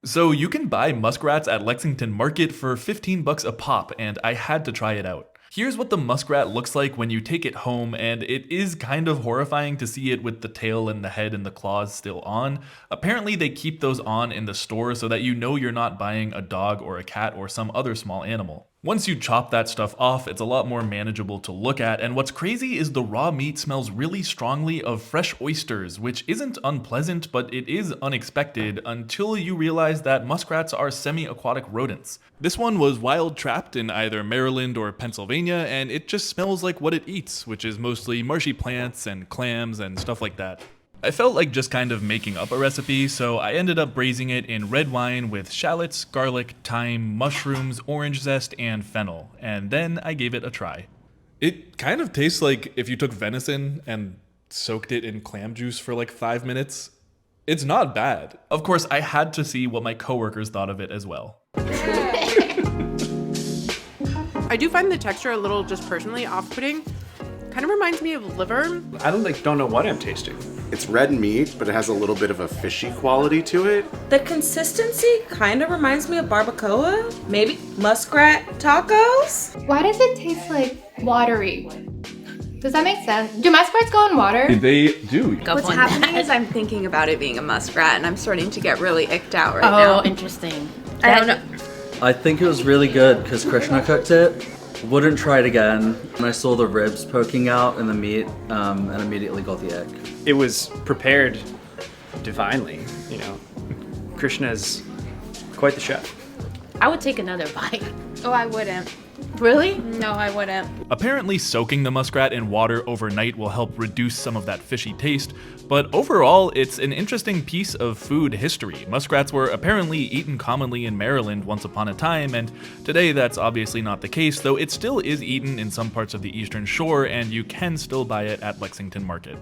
So you can buy muskrats at Lexington Market for 15 bucks a pop, and I had to try it out. Here's what the muskrat looks like when you take it home, and it is kind of horrifying to see it with the tail and the head and the claws still on. Apparently they keep those on in the store so that you know you're not buying a dog or a cat or some other small animal. Once you chop that stuff off, it's a lot more manageable to look at, and what's crazy is the raw meat smells really strongly of fresh oysters, which isn't unpleasant, but it is unexpected until you realize that muskrats are semi-aquatic rodents. This one was wild trapped in either Maryland or Pennsylvania, and it just smells like what it eats, which is mostly marshy plants and clams and stuff like that. I felt like just kind of making up a recipe, so I ended up braising it in red wine with shallots, garlic, thyme, mushrooms, orange zest, and fennel, and then I gave it a try. It kind of tastes like if you took venison and soaked it in clam juice for like 5 minutes. It's not bad. Of course, I had to see what my coworkers thought of it as well. I do find the texture a little, just personally, off-putting. Kind of reminds me of liver. I don't know what I'm tasting. It's red meat, but it has a little bit of a fishy quality to it. The consistency kind of reminds me of barbacoa, maybe muskrat tacos. Why does it taste like watery? Does that make sense? Do muskrats go in water? They do. What's happening is I'm thinking about it being a muskrat, and I'm starting to get really icked out right Oh, now. interesting. I don't know. I think it was really good because Krishna cooked it. Wouldn't try it again. And I saw the ribs poking out in the meat and immediately got the egg. It was prepared divinely, you know. Krishna's quite the chef. I would take another bite. Oh, I wouldn't. Really? No, I wouldn't. Apparently soaking the muskrat in water overnight will help reduce some of that fishy taste, but overall it's an interesting piece of food history. Muskrats were apparently eaten commonly in Maryland once upon a time, and today that's obviously not the case, though it still is eaten in some parts of the Eastern Shore, and you can still buy it at Lexington Market.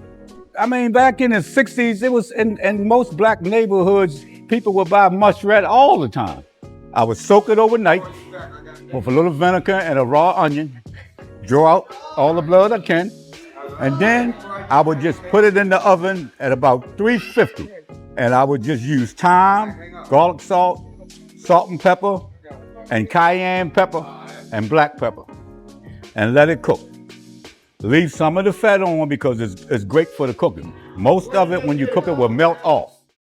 I mean, back in the 60s, it was in most black neighborhoods, people would buy muskrat all the time. I would soak it overnight with a little vinegar and a raw onion, draw out all the blood I can, and then I would just put it in the oven at about 350. And I would just use thyme, garlic salt, salt and pepper, and cayenne pepper, and black pepper, and let it cook. Leave some of the fat on because it's great for the cooking. Most of it, when you cook it, will melt off.